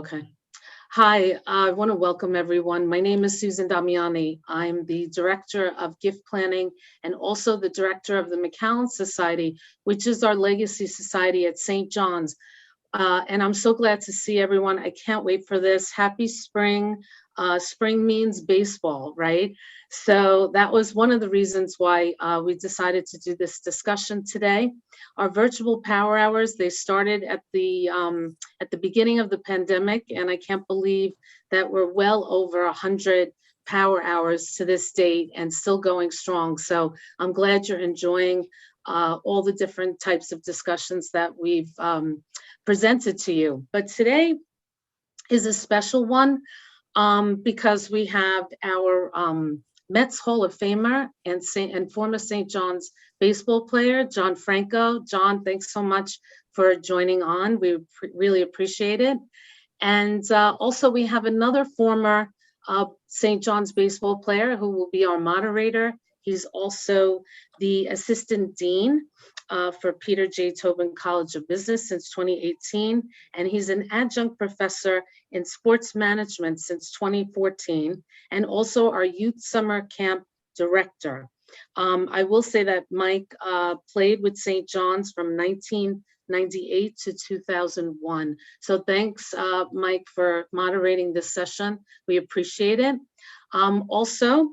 Okay. Hi, I want to welcome everyone. My name is Susan Damiani. I'm the Director of Gift Planning and also the Director of the McAllen Society, which is our legacy society at St. John's. And I'm so glad to see everyone. I can't wait for this. Happy spring. Spring means baseball, right? So that was one of the reasons why we decided to do this discussion today. Our virtual power hours, they started at the beginning of the pandemic, and I can't believe that we're well over 100 power hours to this date and still going strong. So I'm glad you're enjoying all the different types of discussions that we've presented to you. But today is a special one because we have our Mets Hall of Famer and former St. John's baseball player, John Franco. John, thanks so much for joining on. We really appreciate it. And also we have another former St. John's baseball player who will be our moderator. He's also the assistant dean for Peter J. Tobin College of Business since 2018. And he's an adjunct professor in sports management since 2014, and also our youth summer camp director. I will say that Mike played with St. John's from 1998 to 2001. So thanks, Mike, for moderating this session. We appreciate it. Also,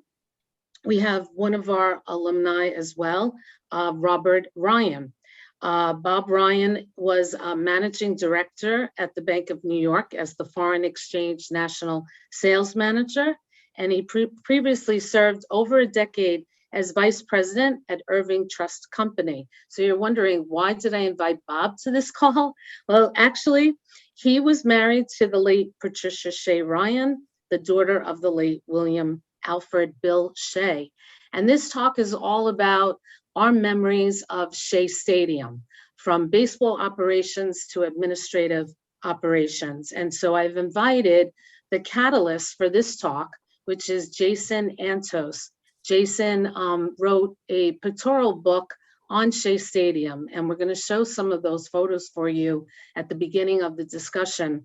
we have one of our alumni as well, Robert Ryan. Bob Ryan was managing director at the Bank of New York as the Foreign Exchange National Sales Manager, and he previously served over a decade as vice president at Irving Trust Company. So you're wondering, why did I invite Bob to this call? Well, actually, he was married to the late Patricia Shea Ryan, the daughter of the late William Alfred Bill Shea. And this talk is all about our memories of Shea Stadium, from baseball operations to administrative operations. And so I've invited the catalyst for this talk, which is Jason Antos. Jason wrote a pictorial book on Shea Stadium, and we're going to show some of those photos for you at the beginning of the discussion.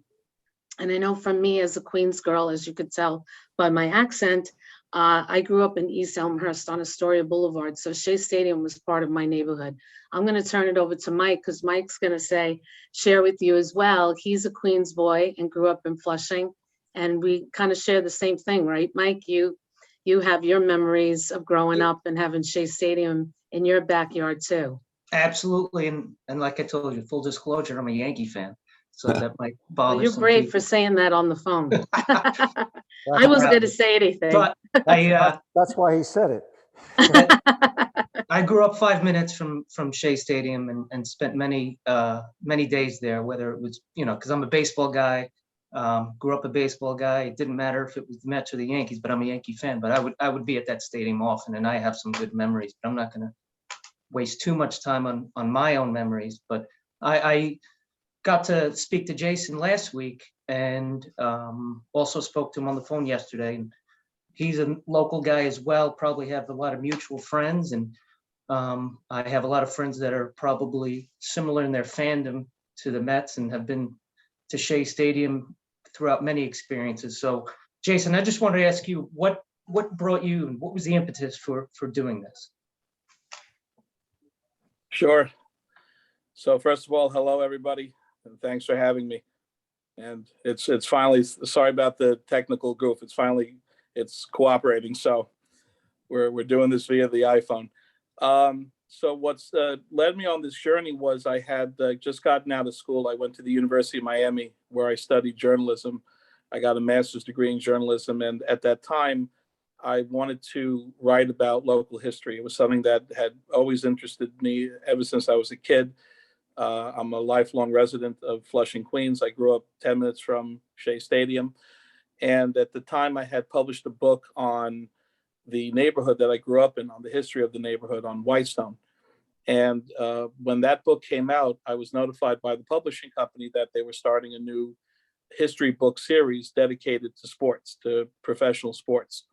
And I know from me as a Queens girl, as you could tell by my accent, I grew up in East Elmhurst on Astoria Boulevard. So Shea Stadium was part of my neighborhood. I'm going to turn it over to Mike because Mike's going to share with you as well. He's a Queens boy and grew up in Flushing. And we kind of share the same thing, right, Mike? You have your memories of growing up and having Shea Stadium in your backyard too. Absolutely. And like I told you, full disclosure, I'm a Yankee fan. So that might bother You're some brave people. for saying that on the phone. I wasn't going to say anything. But that's why he said it. I grew up 5 minutes from Shea Stadium and spent many days there, whether it was, because I'm a baseball guy, grew up a baseball guy. It didn't matter if it was the Mets or the Yankees, but I'm a Yankee fan. But I would be at that stadium often, and I have some good memories. But I'm not going to waste too much time on my own memories. But I got to speak to Jason last week and also spoke to him on the phone yesterday. And he's a local guy as well, probably have a lot of mutual friends. And I have a lot of friends that are probably similar in their fandom to the Mets and have been to Shea Stadium throughout many experiences. So Jason, I just wanted to ask you, what brought you and what was the impetus for doing this? Sure. So first of all, hello, everybody. And thanks for having me. And it's finally, sorry about the technical goof. It's cooperating. So we're doing this via the iPhone. So what's led me on this journey was I had just gotten out of school. I went to the University of Miami where I studied journalism. I got a master's degree in journalism. And at that time, I wanted to write about local history. It was something that had always interested me ever since I was a kid. I'm a lifelong resident of Flushing, Queens. I grew up 10 minutes from Shea Stadium. And at the time I had published a book on the neighborhood that I grew up in, on the history of the neighborhood on Whitestone. And when that book came out, I was notified by the publishing company that they were starting a new history book series dedicated to sports, to professional sports.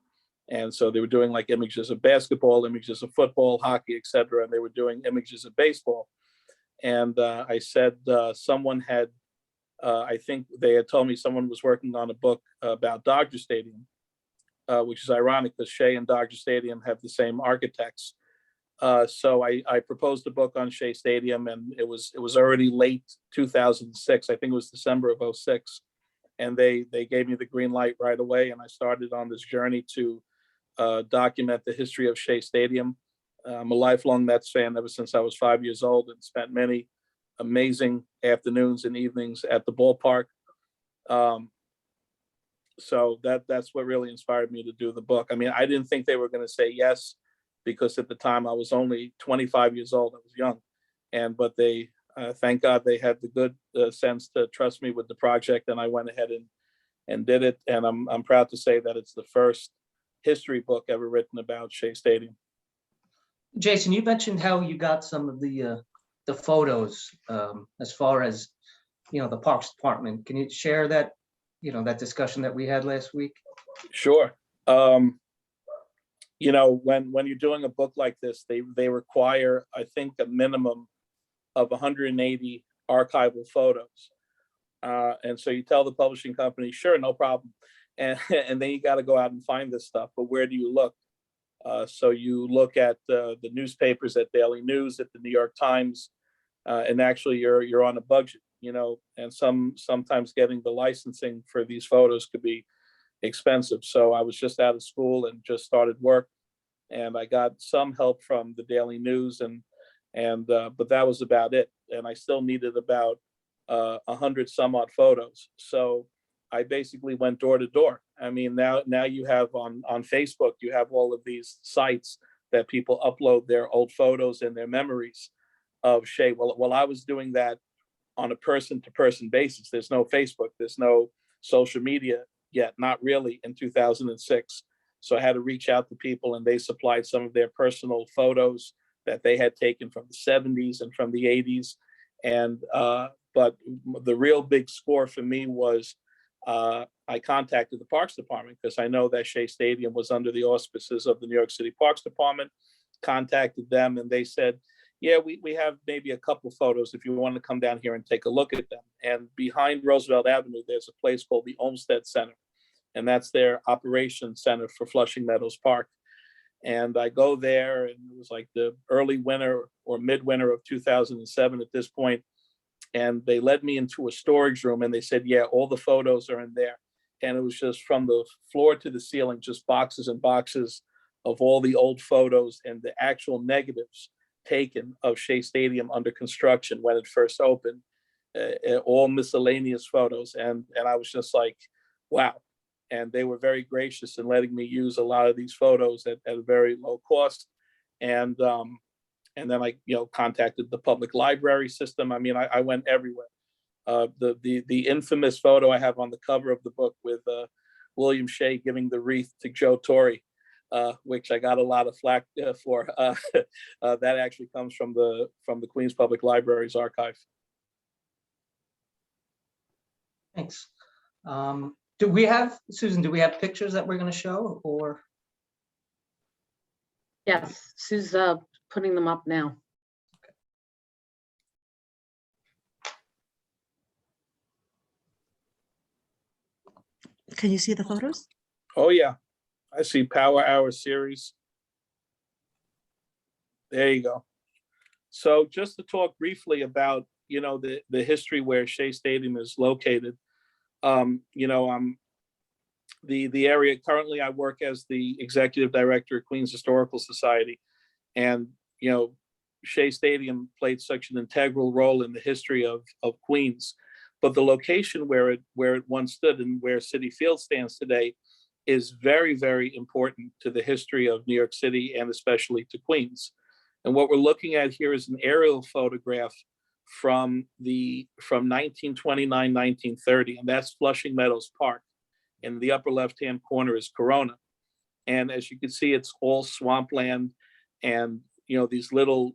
And so they were doing like images of basketball, images of football, hockey, et cetera. And they were doing images of baseball. And I said someone had I think they had told me someone was working on a book about Dodger Stadium, which is ironic because Shea and Dodger Stadium have the same architects. So I proposed a book on Shea Stadium, and it was already late 2006. I think it was December of 06. And they gave me the green light right away. And I started on this journey to document the history of Shea Stadium. I'm a lifelong Mets fan ever since I was 5 years old, and spent many amazing afternoons and evenings at the ballpark. So that's what really inspired me to do the book. I mean, I didn't think they were going to say yes, because at the time I was only 25 years old. I was young, but they, thank God, they had the good sense to trust me with the project, and I went ahead and did it. And I'm proud to say that it's the first history book ever written about Shea Stadium. Jason, you mentioned how you got some of the photos as far as, the Parks Department. Can you share that, that discussion that we had last week? Sure. When you're doing a book like this, they require, I think, a minimum of 180 archival photos. And so you tell the publishing company, sure, no problem. And then you got to go out and find this stuff. But where do you look? So you look at the newspapers, at Daily News, at the New York Times, and actually you're on a budget, and sometimes getting the licensing for these photos could be expensive. So I was just out of school and just started work, and I got some help from the Daily News, but that was about it. And I still needed about 100 some odd photos. So I basically went door to door. I mean, now you have on Facebook, you have all of these sites that people upload their old photos and their memories of Shea. Well, I was doing that on a person-to-person basis. There's no Facebook, there's no social media yet, not really, in 2006. So I had to reach out to people, and they supplied some of their personal photos that they had taken from the 70s and from the 80s. But the real big score for me was I contacted the Parks Department, because I know that Shea Stadium was under the auspices of the New York City Parks Department. Contacted them, and they said, yeah, we have maybe a couple photos if you want to come down here and take a look at them. And behind Roosevelt Avenue, there's a place called the Olmsted Center, and that's their operations center for Flushing Meadows Park. And I go there, and it was like the early winter or midwinter of 2007 at this point. And they led me into a storage room, and they said, yeah, all the photos are in there. And it was just from the floor to the ceiling, just boxes and boxes of all the old photos and the actual negatives taken of Shea Stadium under construction when it first opened, all miscellaneous photos. And I was just like, wow. And they were very gracious in letting me use a lot of these photos at a very low cost. And then I, contacted the public library system. I mean, I went everywhere. The infamous photo I have on the cover of the book with William Shea giving the wreath to Joe Torre, which I got a lot of flack for. That actually comes from the Queens Public Library's archive. Thanks. Susan, do we have pictures that we're going to show, or? Yes, Sue's putting them up now. Can you see the photos? Oh yeah, I see Power Hour series. There you go. So just to talk briefly about, the history where Shea Stadium is located. The area, currently I work as the executive director of Queens Historical Society. And, Shea Stadium played such an integral role in the history of Queens. But the location where it once stood and where Citi Field stands today is very, very important to the history of New York City, and especially to Queens. And what we're looking at here is an aerial photograph from 1929, 1930, and that's Flushing Meadows Park. In the upper left-hand corner is Corona. And as you can see, it's all swampland, and these little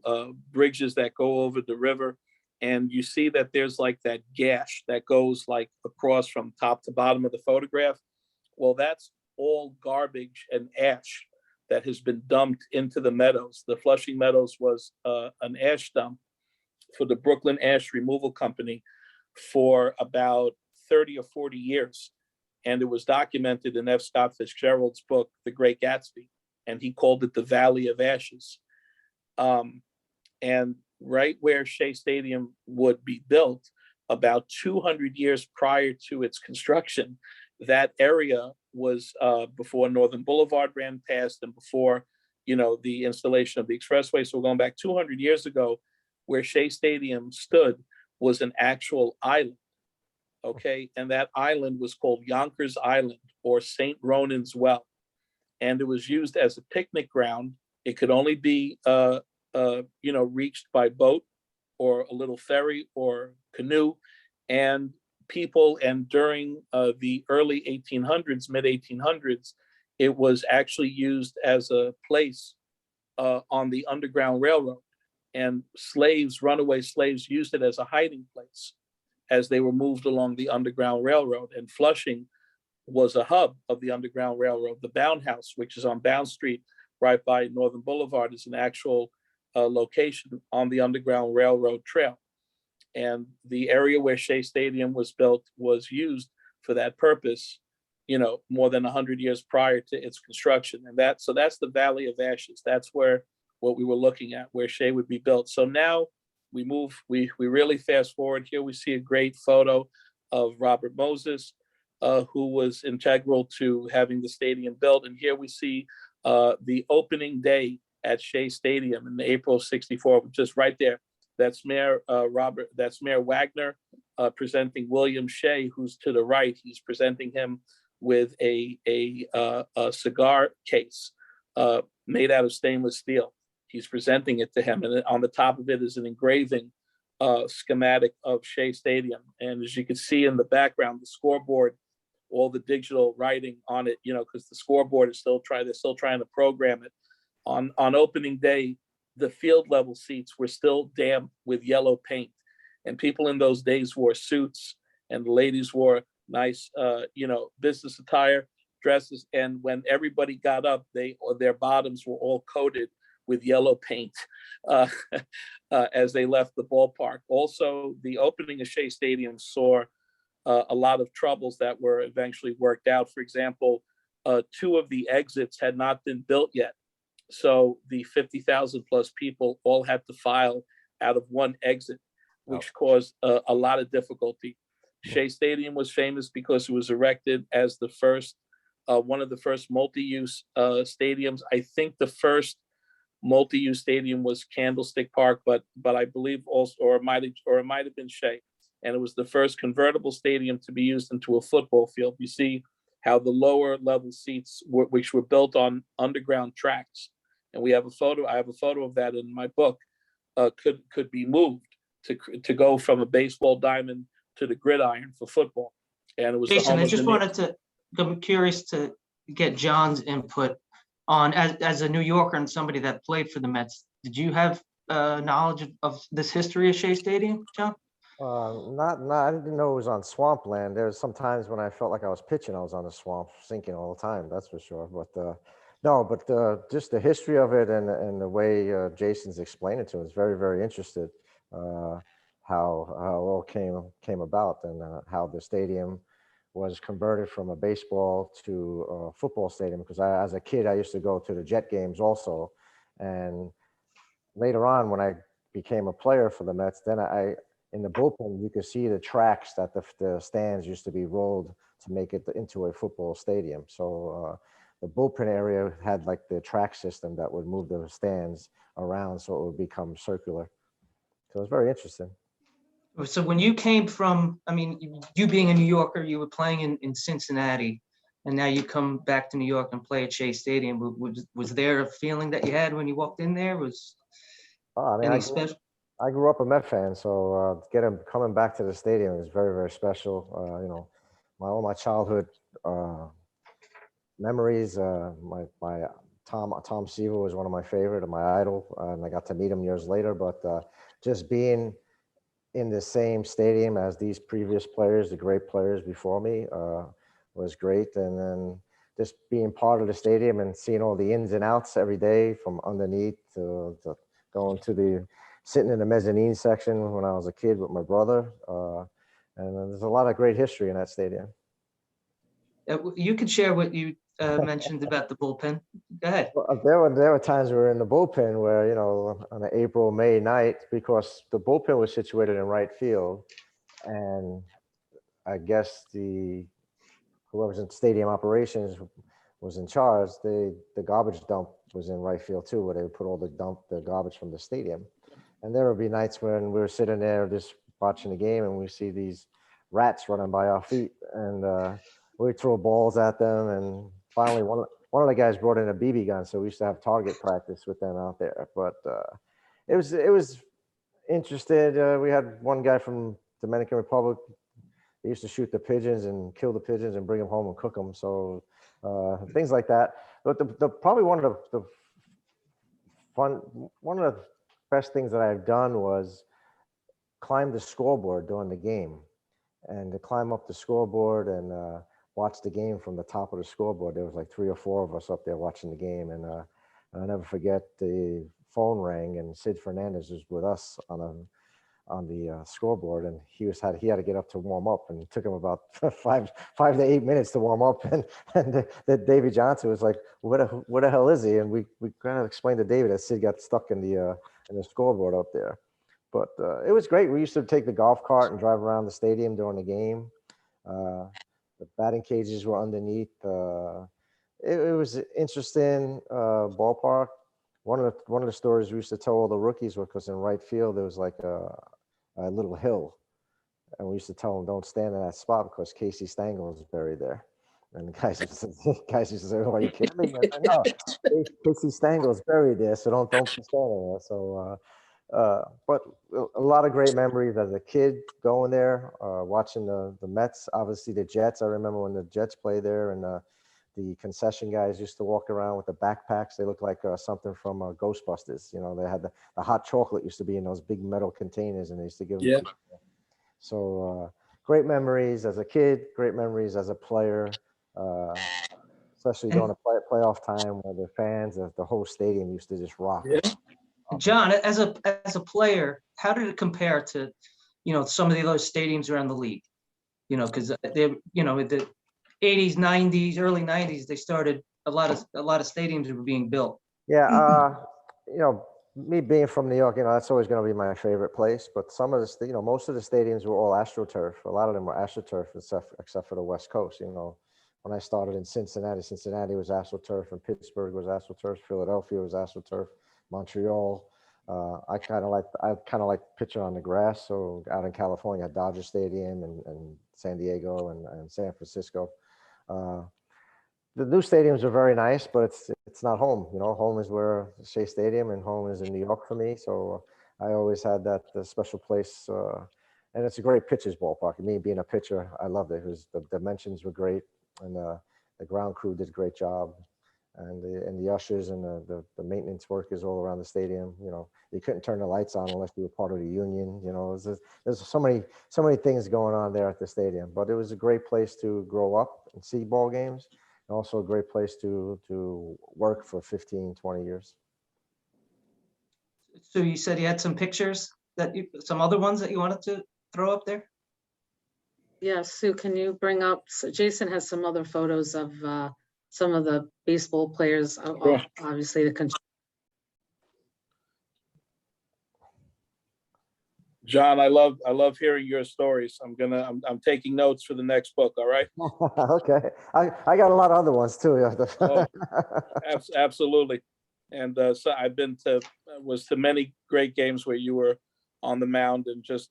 bridges that go over the river. And you see that there's like that gash that goes like across from top to bottom of the photograph. Well, that's all garbage and ash that has been dumped into the meadows. The Flushing Meadows was an ash dump for the Brooklyn Ash Removal Company for about 30 or 40 years. And it was documented in F. Scott Fitzgerald's book, The Great Gatsby, and he called it the Valley of Ashes. And right where Shea Stadium would be built, about 200 years prior to its construction, that area was before Northern Boulevard ran past and before, the installation of the expressway. So we're going back 200 years ago, where Shea Stadium stood was an actual island. Okay, and that island was called Yonkers Island or St. Ronan's Well, and it was used as a picnic ground. It could only be, reached by boat or a little ferry or canoe, and people. And during the early 1800s, mid 1800s, it was actually used as a place on the Underground Railroad, and runaway slaves, used it as a hiding place as they were moved along the Underground Railroad. And Flushing was a hub of the Underground Railroad. The Bound House, which is on Bound Street, right by Northern Boulevard, is an actual location on the Underground Railroad trail. And the area where Shea Stadium was built was used for that purpose, more than 100 years prior to its construction. And that's the Valley of Ashes. That's what we were looking at, where Shea would be built. So now we really fast forward. Here we see a great photo of Robert Moses, who was integral to having the stadium built. And here we see the opening day at Shea Stadium in April of '64, which is right there. That's Mayor Wagner presenting William Shea, who's to the right. He's presenting him with a cigar case made out of stainless steel. He's presenting it to him, and on the top of it is an engraving schematic of Shea Stadium. And as you can see in the background, the scoreboard, all the digital writing on it, because the scoreboard is they're still trying to program it. On opening day, the field level seats were still damp with yellow paint, and people in those days wore suits, and the ladies wore nice, business attire, dresses. And when everybody got up, their bottoms were all coated with yellow paint as they left the ballpark. Also, the opening of Shea Stadium saw a lot of troubles that were eventually worked out. For example, 2 of the exits had not been built yet. So the 50,000 plus people all had to file out of one exit, which caused a lot of difficulty. Shea Stadium was famous because it was erected as the first, one of the first multi-use stadiums. I think the first multi-use stadium was Candlestick Park, but I believe also, or it might have been Shea, and it was the first convertible stadium to be used into a football field. You see how the lower level seats, which were built on underground tracks, and I have a photo of that in my book, could be moved to go from a baseball diamond to the gridiron for football. And it was Jason, I'm curious to get John's input on, as a New Yorker and somebody that played for the Mets. Did you have knowledge of this history of Shea Stadium, John? I didn't know it was on swampland. There was some times when I felt like I was pitching, I was on the swamp, sinking all the time. That's for sure. But just the history of it and the way Jason's explained it to us, very, very interested. How it all came about, and how the stadium was converted from a baseball to a football stadium. Because as a kid, I used to go to the Jet games also, and later on when I became a player for the Mets, then in the bullpen, you could see the tracks that the stands used to be rolled to make it into a football stadium. So the bullpen area had like the track system that would move the stands around so it would become circular. So it was very interesting. So when you came from, you being a New Yorker, you were playing in Cincinnati, and now you come back to New York and play at Shea Stadium. Was there a feeling that you had when you walked in there? I grew up a Met fan, so coming back to the stadium is very, very special. All my childhood memories. My Tom Seaver was one of my favorite, and my idol, and I got to meet him years later. But just being in the same stadium as these previous players, the great players before me, was great. And then just being part of the stadium and seeing all the ins and outs every day, from underneath to going to sitting in the mezzanine section when I was a kid with my brother, And there's a lot of great history in that stadium. You could share what you mentioned about the bullpen. Go ahead. Well, there were times we were in the bullpen where, you know, on an April, May night, because the bullpen was situated in right field, and I guess whoever's in stadium operations was in charge. The garbage dump was in right field too, where they would put all the garbage from the stadium. And there would be nights when we were sitting there just watching the game, and we see these rats running by our feet, and we throw balls at them. And finally, one of the guys brought in a BB gun, so we used to have target practice with them out there. But it was interesting. We had one guy from Dominican Republic. He used to shoot the pigeons and kill the pigeons and bring them home and cook them. So things like that. But probably one of the best things that I've done was climb the scoreboard during the game, and to climb up the scoreboard and watch the game from the top of the scoreboard. There was like 3 or 4 of us up there watching the game, and I'll never forget the phone rang and Sid Fernandez was with us on the scoreboard, and he had to get up to warm up, and it took him about 5 to 8 minutes to warm up, and that Davy Johnson was like, where the hell is he? And we kind of explained to David that Sid got stuck in the scoreboard up there. But it was great. We used to take the golf cart and drive around the stadium during the game. The batting cages were underneath. It was an interesting ballpark. One of the stories we used to tell all the rookies was because in right field there was like a little hill, and we used to tell them don't stand in that spot because Casey Stengel is buried there. And the guys used to say, "Oh, are you kidding me?" I know Casey Stengel is buried there, so don't be standing there. So, but a lot of great memories as a kid going there, watching the Mets, obviously the Jets. I remember when the Jets played there, and the concession guys used to walk around with the backpacks. They looked like something from Ghostbusters. You know, they had the hot chocolate used to be in those big metal containers, and they used to give them. Yeah. So great memories as a kid, great memories as a player, especially during a playoff time where the fans, the whole stadium used to just rock. Yeah. John, as a player, how did it compare to, some of the other stadiums around the league? Because they, in the 80s, 90s, early 90s, they started a lot of stadiums were being built. Yeah, me being from New York, that's always going to be my favorite place. But some of the, most of the stadiums were all AstroTurf. A lot of them were AstroTurf, except for the West Coast. When I started in Cincinnati was AstroTurf, and Pittsburgh was AstroTurf, Philadelphia was AstroTurf, Montreal. I kind of like pitching on the grass. So out in California, Dodger Stadium and San Diego and San Francisco. The new stadiums are very nice, but it's not home. Home is where Shea Stadium, and home is in New York for me. So I always had that special place, and it's a great pitcher's ballpark. Me being a pitcher, I loved it. The dimensions were great, and the ground crew did a great job, and the ushers and the maintenance workers all around the stadium. You couldn't turn the lights on unless you were part of the union. There's so many things going on there at the stadium. But it was a great place to grow up and see ball games. And also a great place to work for 15, 20 years. So you said you had some pictures some other ones that you wanted to throw up there? Yeah, Sue, can you bring up, so Jason has some other photos of some of the baseball players, obviously the John, I love hearing your stories. I'm taking notes for the next book. All right. Okay, I got a lot of other ones too. Oh, absolutely. And so I've been to many great games where you were on the mound, and just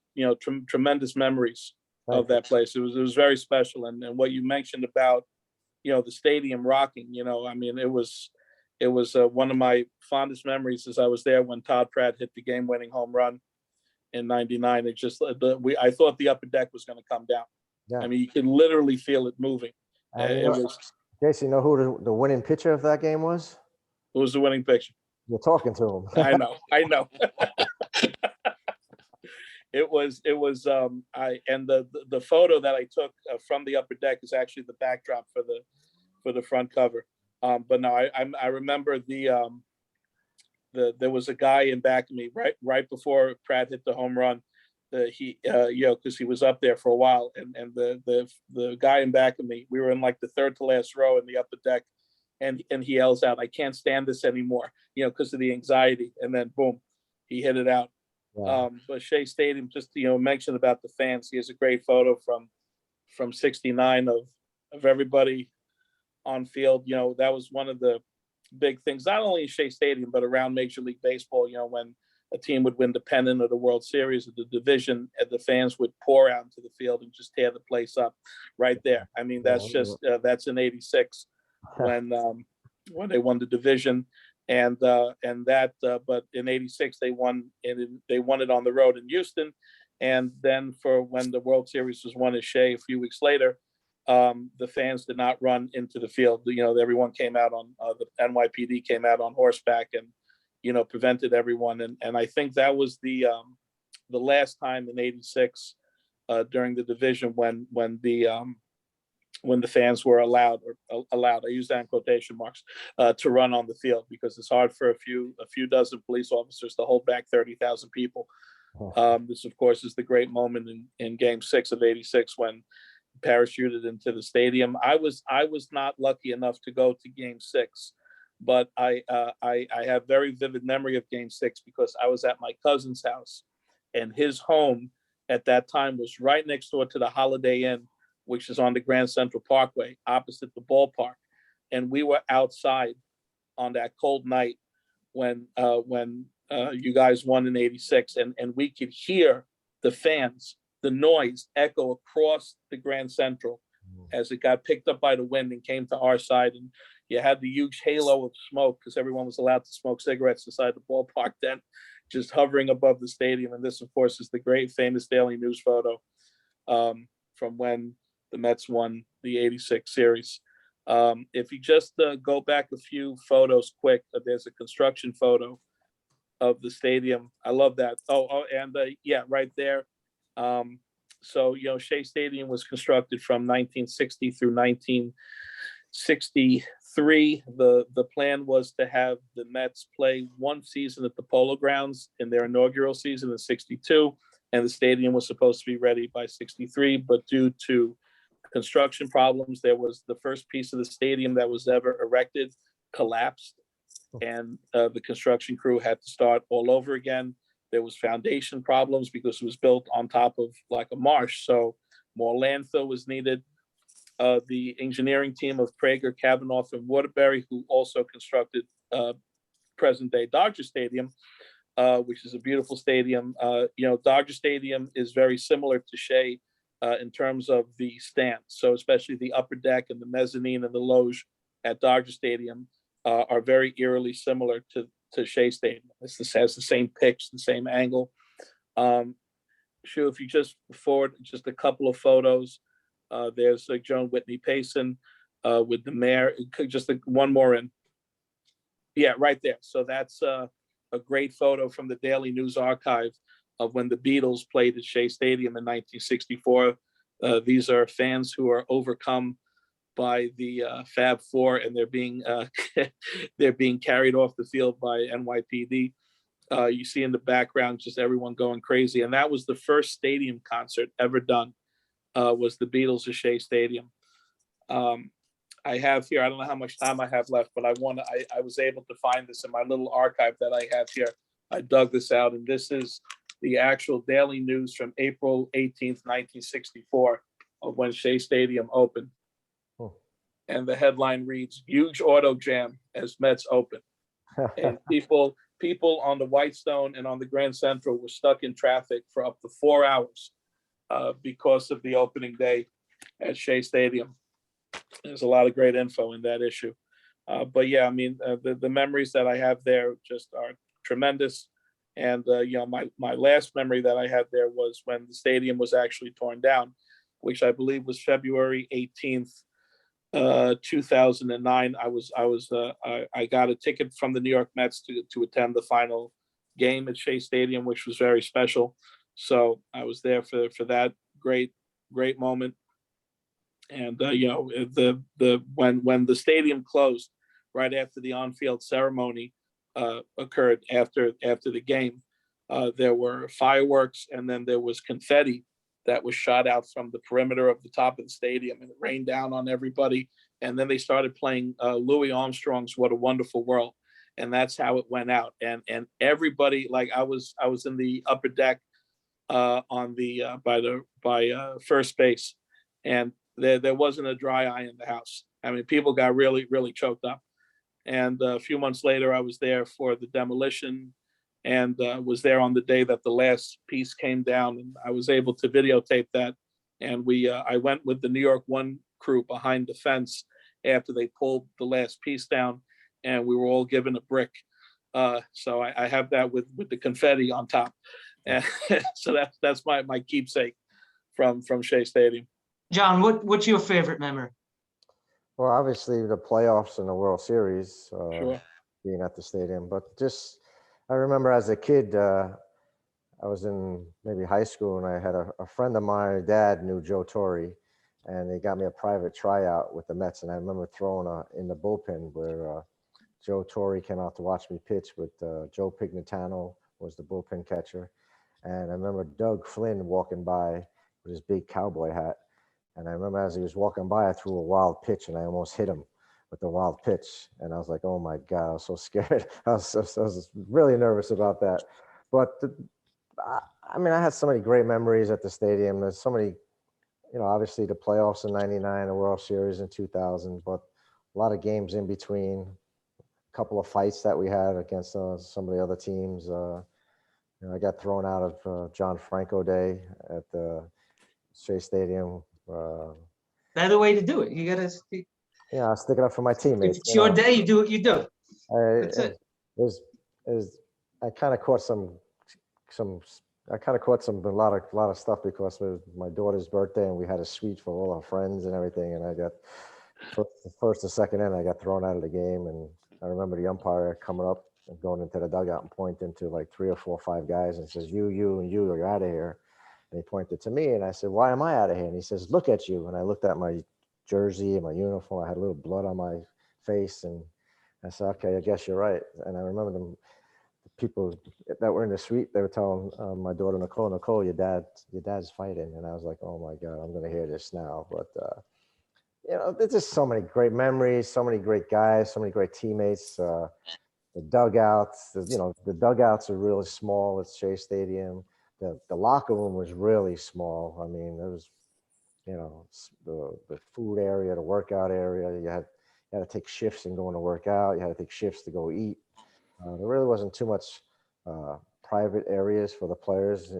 tremendous memories of that place. It was very special. And what you mentioned about the stadium rocking. It was one of my fondest memories as I was there when Todd Pratt hit the game-winning home run in '99. It just I thought the upper deck was going to come down. Yeah. You could literally feel it moving. Jason, you know who the winning pitcher of that game was? Who was the winning pitcher? You're talking to him. I know. It was the photo that I took from the upper deck is actually the backdrop for the front cover. But no, I remember there was a guy in back of me right before Pratt hit the home run because he was up there for a while, and the guy in back of me, we were in like the third to last row in the upper deck, and he yells out, "I can't stand this anymore," because of the anxiety, and then boom, he hit it out. Yeah. But Shea Stadium, just mention about the fans. He has a great photo from '69 of everybody on field. That was one of the big things, not only in Shea Stadium but around Major League Baseball. When a team would win the pennant or the World Series or the division, and the fans would pour out into the field and just tear the place up right there. I mean, that's just that's in '86 when they won the division, and but in '86 they won it on the road in Houston, and then for when the World Series was won at Shea a few weeks later, the fans did not run into the field. Everyone came out on the NYPD came out on horseback and prevented everyone. And I think that was the last time in '86 during the division when the fans were allowed, I use that in quotation marks, to run on the field, because it's hard for a few dozen police officers to hold back 30,000 people. This, of course, is the great moment in Game 6 of '86 when parachuted into the stadium. I was not lucky enough to go to Game 6, but I have very vivid memory of Game 6 because I was at my cousin's house, and his home at that time was right next door to the Holiday Inn, which is on the Grand Central Parkway opposite the ballpark. And we were outside on that cold night when you guys won in '86, and we could hear the fans, the noise echo across the Grand Central as it got picked up by the wind and came to our side. And you had the huge halo of smoke because everyone was allowed to smoke cigarettes inside the ballpark then, just hovering above the stadium. And this, of course, is the great famous Daily News photo from when the Mets won the '86 series. If you just go back a few photos quick, there's a construction photo of the stadium. I love that. And right there. So Shea Stadium was constructed from 1960 through 1963. The plan was to have the Mets play one season at the Polo Grounds in their inaugural season in '62, and the stadium was supposed to be ready by '63, but due to construction problems, there was the first piece of the stadium that was ever erected collapsed, and the construction crew had to start all over again. There was foundation problems because it was built on top of like a marsh, so more landfill was needed. The engineering team of Prager, Kavanaugh, and Waterbury, who also constructed present-day Dodger Stadium, which is a beautiful stadium. Dodger Stadium is very similar to Shea in terms of the stands. So especially the upper deck and the mezzanine and the loge at Dodger Stadium are very eerily similar to Shea Stadium. This has the same pitch, the same angle. If you just forward just a couple of photos, there's Joan Whitney Payson with the mayor. Just one more in. Yeah, right there. So that's a great photo from the Daily News archive of when the Beatles played at Shea Stadium in 1964. These are fans who are overcome by the Fab Four, and they're being carried off the field by NYPD. You see in the background just everyone going crazy, and that was the first stadium concert ever done. Was the Beatles at Shea Stadium. I have here, I don't know how much time I have left, but I was able to find this in my little archive that I have here. I dug this out, and this is the actual Daily News from April 18th, 1964, of when Shea Stadium opened. And the headline reads, "Huge auto jam as Mets open." And people on the Whitestone and on the Grand Central were stuck in traffic for up to 4 hours because of the opening day at Shea Stadium. There's a lot of great info in that issue. But yeah, I mean, the memories that I have there just are tremendous. And my last memory that I had there was when the stadium was actually torn down, which I believe was February 18th, 2009. I got a ticket from the New York Mets to attend the final game at Shea Stadium, which was very special. So I was there for that great moment. And when the stadium closed right after the on-field ceremony occurred after the game, There were fireworks, and then there was confetti that was shot out from the perimeter of the top of the stadium, and it rained down on everybody. And then they started playing Louis Armstrong's "What a Wonderful World," and that's how it went out. And everybody, like I was in the upper deck on the by first base, and there wasn't a dry eye in the house. I mean, people got really, really choked up. And a few months later, I was there for the demolition, and was there on the day that the last piece came down, and I was able to videotape that. And I went with the New York One crew behind the fence after they pulled the last piece down, and we were all given a brick. So I have that with the confetti on top, and so that's my keepsake from Shea Stadium. John, what's your favorite memory? Well, obviously the playoffs and the World Series, Sure. being at the stadium, but just, I remember as a kid, I was in maybe high school, and I had a friend of mine, dad knew Joe Torre, and they got me a private tryout with the Mets. And I remember throwing in the bullpen where Joe Torre came out to watch me pitch with Joe Pignatano was the bullpen catcher. And I remember Doug Flynn walking by with his big cowboy hat. And I remember as he was walking by, I threw a wild pitch, and I almost hit him with the wild pitch. And I was like, oh my God, I was so scared. I was really nervous about that. But I mean, I had so many great memories at the stadium. There's so many, obviously the playoffs in '99, the World Series in 2000, but a lot of games in between, a couple of fights that we had against some of the other teams. I got thrown out of John Franco Day at the Shea Stadium. That's the way to do it. You got to. Yeah, I stick it up for my teammates. If it's your day, you do what you do. That's it. I kind of caught a lot of stuff because it was my daughter's birthday, and we had a suite for all our friends and everything. And I got the first or second inning, I got thrown out of the game. And I remember the umpire coming up and going into the dugout and pointing to like 3 or 4 or 5 guys and says, you, and you, you're out of here. And he pointed to me, and I said, why am I out of here? And he says, look at you. And I looked at my jersey and my uniform. I had a little blood on my face, and I said, okay, I guess you're right. And I remember the people that were in the suite, they were telling my daughter, Nicole, your dad's fighting. And I was like, oh my God, I'm going to hear this now. But, there's just so many great memories, so many great guys, so many great teammates. The dugouts, the dugouts are really small at Shea Stadium. The locker room was really small. I mean, there was, the food area, the workout area. You had to take shifts and go in to work out. You had to take shifts to go eat. There really wasn't too much private areas for the players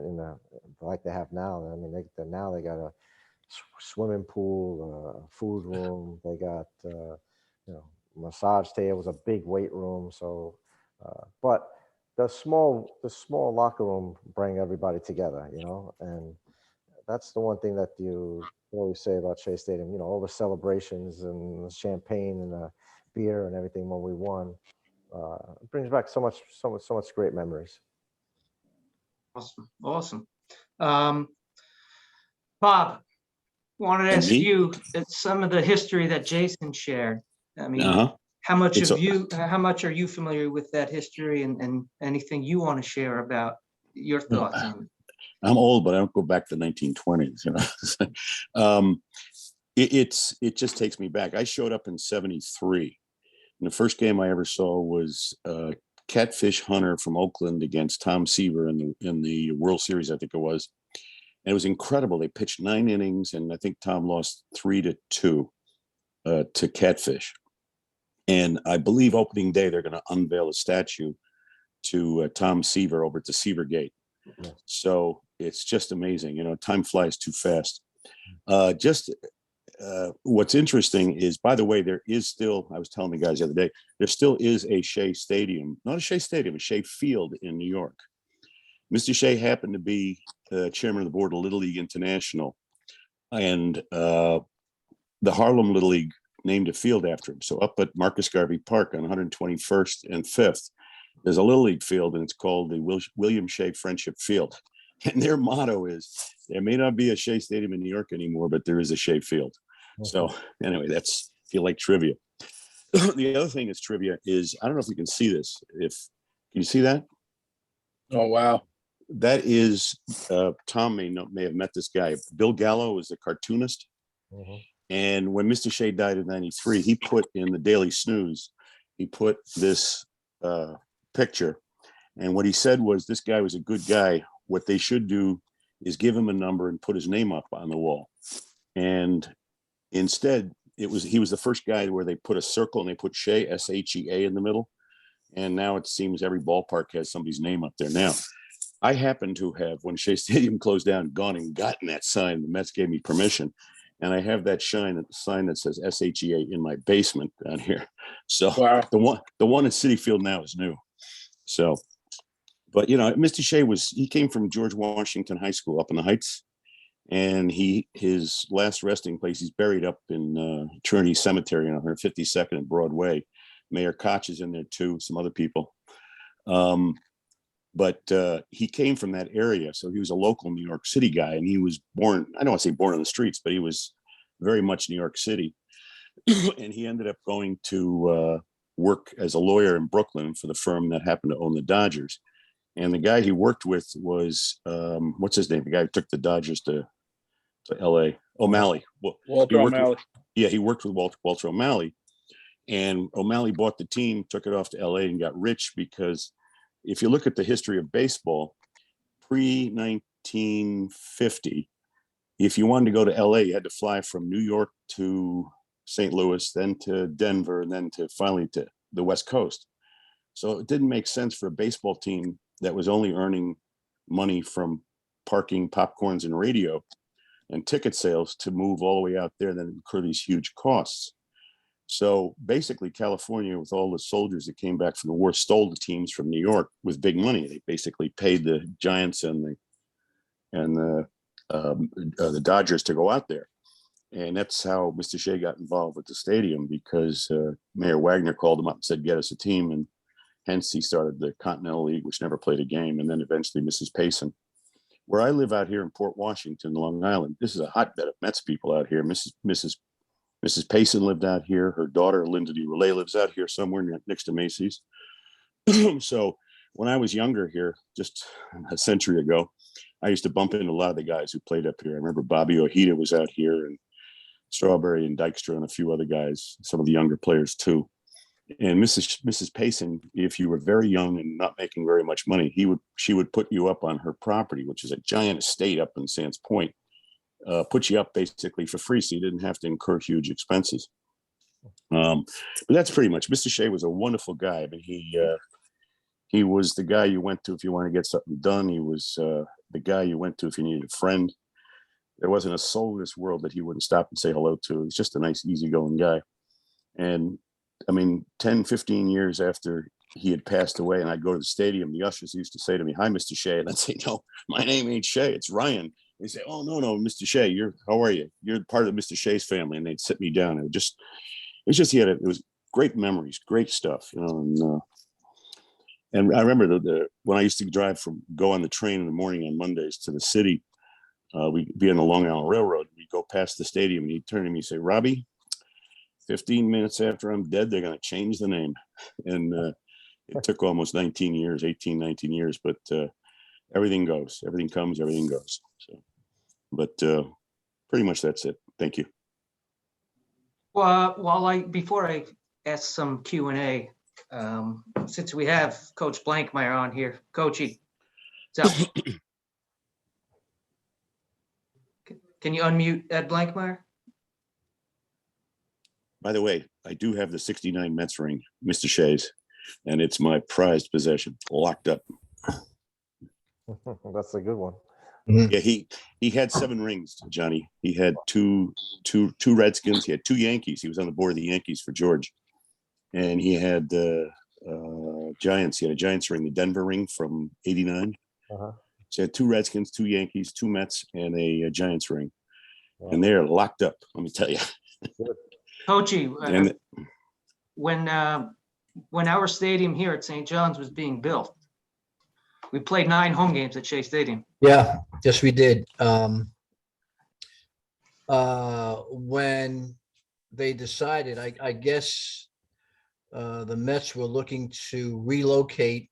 like they have now. I mean, now they got a swimming pool, a food room. They got massage tables, a big weight room. So, but the small locker room bring everybody together, and that's the one thing that you always say about Shea Stadium. All the celebrations and the champagne and the beer and everything when we won. It brings back so much great memories. Awesome. Bob, wanted to ask you some of the history that Jason shared. I mean, how much are you familiar with that history, and anything you want to share about your thoughts on it? I'm old, but I don't go back to the 1920s. It just takes me back. I showed up in '73. And the first game I ever saw was Catfish Hunter from Oakland against Tom Seaver in the World Series, I think it was. And it was incredible. They pitched 9 innings, and I think Tom lost 3-2 to Catfish. And I believe opening day they're going to unveil a statue to Tom Seaver over at the Seaver Gate. Yeah. So it's just amazing. Time flies too fast. What's interesting is, by the way, there is still, I was telling the guys the other day, there still is a Shea Stadium, not a Shea Stadium, a Shea Field in New York. Mr. Shea happened to be chairman of the board of Little League International, and the Harlem Little League named a field after him. So up at Marcus Garvey Park on 121st and 5th, there's a Little League field, and it's called the William Shea Friendship Field. And their motto is, there may not be a Shea Stadium in New York anymore, but there is a Shea Field. Okay. So anyway, that's, if you like trivia. The other thing that's trivia is, I don't know if you can see this. Can you see that? Oh, wow. that is, Tom may have met this guy. Bill Gallo is a cartoonist. Mhm. And when Mr. Shea died in 93, he put in the Daily Snooze, he put this picture. And what he said was, this guy was a good guy. What they should do is give him a number and put his name up on the wall. And instead, he was the first guy where they put a circle and they put Shea, S-H-E-A, in the middle. And now it seems every ballpark has somebody's name up there now. I happen to have, when Shea Stadium closed down, gone and gotten that sign. The Mets gave me permission. And I have that sign that says SHEA in my basement down here. So Wow. the one at Citi Field now is new. So, but you know, Mr. Shea he came from George Washington High School up in the Heights, and his last resting place, he's buried up in Trinity Cemetery on 152nd and Broadway. Mayor Koch is in there too, some other people. But he came from that area. So he was a local New York City guy, and he was born, I don't want to say born on the streets, but he was very much New York City. And he ended up going to work as a lawyer in Brooklyn for the firm that happened to own the Dodgers. And the guy he worked with was, what's his name? The guy who took the Dodgers to LA, O'Malley. Walter O'Malley. He worked with Walter O'Malley. And O'Malley bought the team, took it off to LA, and got rich because if you look at the history of baseball, pre-1950, if you wanted to go to LA, you had to fly from New York to St. Louis, then to Denver, and then finally to the West Coast. So it didn't make sense for a baseball team that was only earning money from parking, popcorns, and radio and ticket sales to move all the way out there and then incur these huge costs. So basically, California, with all the soldiers that came back from the war, stole the teams from New York with big money. They basically paid the Giants and the Dodgers to go out there, and that's how Mr. Shea got involved with the stadium, because Mayor Wagner called him up and said, "Get us a team," and hence he started the Continental League, which never played a game, and then eventually Mrs. Payson. Where I live out here in Port Washington, Long Island, this is a hotbed of Mets people out here. Mrs. Payson lived out here. Her daughter, Linda DeRelay, lives out here somewhere next to Macy's. So when I was younger here, just a century ago, I used to bump into a lot of the guys who played up here. I remember Bobby Ojeda was out here, and Strawberry and Dykstra and a few other guys, some of the younger players too. And Mrs. Payson, if you were very young and not making very much money, she would put you up on her property, which is a giant estate up in Sands Point. Put you up basically for free, so you didn't have to incur huge expenses. But that's pretty much. Mr. Shea was a wonderful guy. I mean, he was the guy you went to if you want to get something done. He was the guy you went to if you needed a friend. There wasn't a soul in this world that he wouldn't stop and say hello to. He was just a nice, easygoing guy. And I mean, 10, 15 years after he had passed away, and I'd go to the stadium, the ushers used to say to me, "Hi, Mr. Shea." And I'd say, "No, my name ain't Shea, it's Ryan." They say, "Oh, no, Mr. Shea, how are you? You're part of Mr. Shea's family." And they'd sit me down. It was great memories, great stuff, you know. And I remember when I used to go on the train in the morning on Mondays to the city, we'd be on the Long Island Railroad. We'd go past the stadium, and he'd turn to me and say, "Robbie, 15 minutes after I'm dead, they're going to change the name." And it took almost 19 years, but everything goes, everything comes, everything goes. So, but pretty much that's it. Thank you. Well, before I ask some Q&A, since we have Coach Blankmeyer on here, Coachy, so can you unmute Ed Blankmeyer? By the way, I do have the 69 Mets ring, Mr. Shea's, and it's my prized possession, locked up. That's a good one. Yeah, he had 7 rings, Johnny. He had two Redskins. He had 2 Yankees. He was on the board of the Yankees for George. And he had Giants. He had a Giants ring, the Denver ring from '89. Uh-huh. So he had 2 Redskins, 2 Yankees, 2 Mets, and a Giants ring. Wow. And they're locked up, let me tell you. Coachy, And when our stadium here at St. John's was being built, we played 9 home games at Shea Stadium. Yeah, yes, we did. When they decided, I guess the Mets were looking to relocate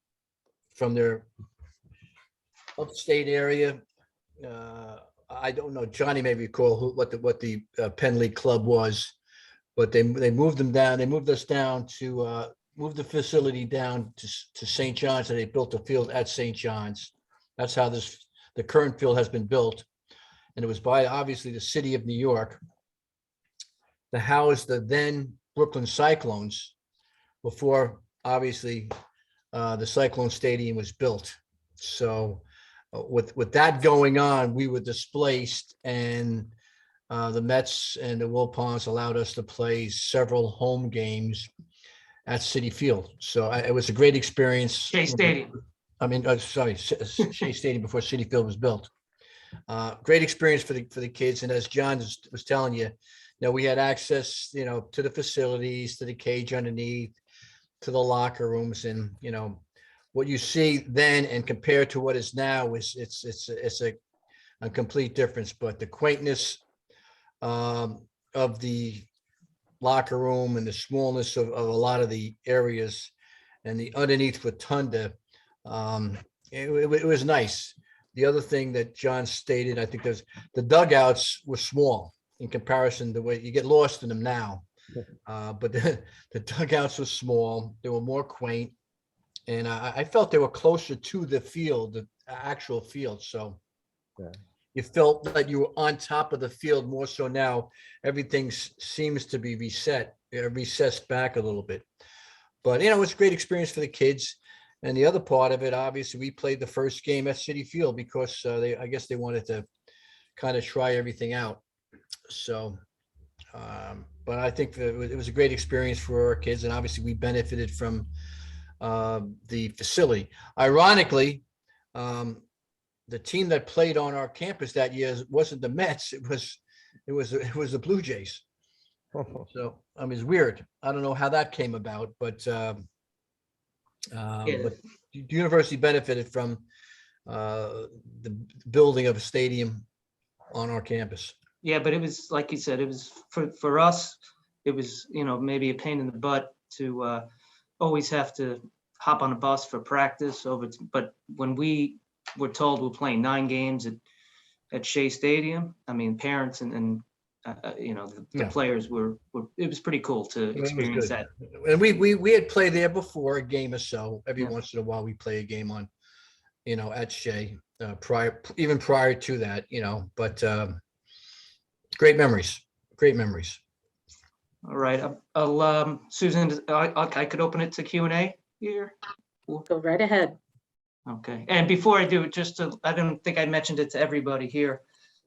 from their upstate area. I don't know, Johnny may recall what the Penn League club was, but they moved them down. They moved us down to move the facility down to St. John's, and they built a field at St. John's. That's how the current field has been built, and it was by obviously the city of New York to house the then Brooklyn Cyclones before obviously the Cyclone Stadium was built. So with that going on, we were displaced, and the Mets and the Wilpons allowed us to play several home games at City Field. So it was a great experience. Shea Stadium. I mean, sorry, Shea Stadium before City Field was built. Great experience for the kids. And as John was telling you, we had access, to the facilities, to the cage underneath, to the locker rooms, and what you see then and compared to what is now is it's a complete difference. But the quaintness of the locker room and the smallness of a lot of the areas and the underneath rotunda, it was nice. The other thing that John stated, I think the dugouts were small in comparison to the way you get lost in them now. But the dugouts were small. They were more quaint. And I felt they were closer to the field, the actual field. So you felt that you were on top of the field more so now. Everything seems to be recessed back a little bit. But, it's a great experience for the kids. And the other part of it, obviously, we played the first game at City Field because I guess they wanted to kind of try everything out. So, but I think it was a great experience for our kids. And obviously, we benefited from the facility. Ironically, the team that played on our campus that year wasn't the Mets. It was the Blue Jays. So it's weird. I don't know how that came about, but the university benefited from the building of a stadium on our campus. Yeah, but it was, like you said, it was for us, it was, maybe a pain in the butt to always have to hop on a bus for practice but when we were told we're playing 9 games at Shea Stadium, parents and the players were, it was pretty cool to experience that. And we had played there before, a game or so. Every once in a while we play a game on, at Shea, prior to that, but great memories. All right, I'll Susan, I could open it to Q&A here. Go right ahead. Okay, and before I do, I don't think I mentioned it to everybody here.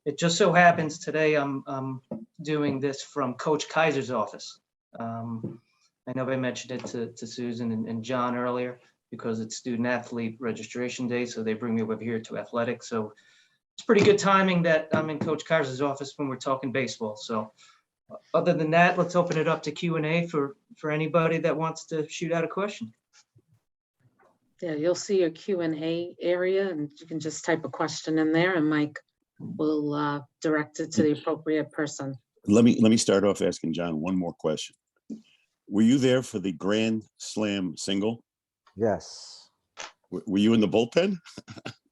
It just so happens today I'm doing this from Coach Kaiser's office. I know I mentioned it to Susan and John earlier because it's student athlete registration day, so they bring me over here to athletics. So it's pretty good timing that I'm in Coach Kaiser's office when we're talking baseball. So other than that, let's open it up to Q&A for anybody that wants to shoot out a question. Yeah, you'll see your Q&A area, and you can just type a question in there, and Mike will direct it to the appropriate person. Let me start off asking John one more question. Were you there for the Grand Slam single? Yes. Were you in the bullpen?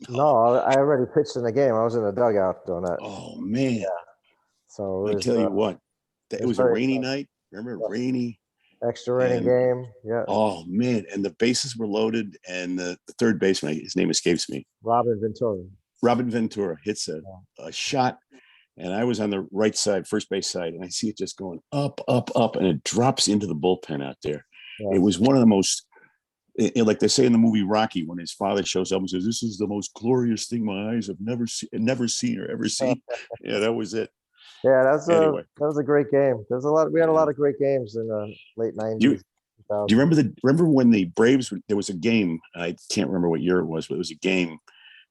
No, I already pitched in the game. I was in the dugout doing that. Oh man! Yeah. So I tell you what, it was a rainy night. Remember, rainy. Extra inning game. Yeah. Oh man, and the bases were loaded, and the third baseman, his name escapes me. Robin Ventura hits a shot, and I was on the right side, first base side, and I see it just going up, and it drops into the bullpen out there. Yeah. It was one of the most, like they say in the movie Rocky, when his father shows up and says, "This is the most glorious thing my eyes have never seen or ever seen." Yeah, that was it. Yeah, that was a great game. We had a lot of great games in the late 90s. Do you remember when the Braves, there was a game, I can't remember what year it was, but it was a game,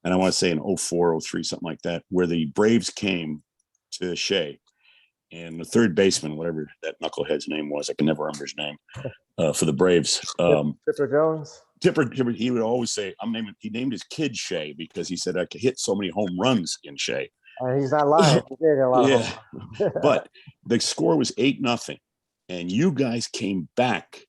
and I want to say in 04, 03, something like that, where the Braves came to Shea, and the third baseman, whatever that knucklehead's name was, I can never remember his name, for the Braves. Tipper Jones? Tipper, he would always say, he named his kid Shea because he said I could hit so many home runs in Shea. He's not lying. He did a lot of But the score was 8-0, and you guys came back,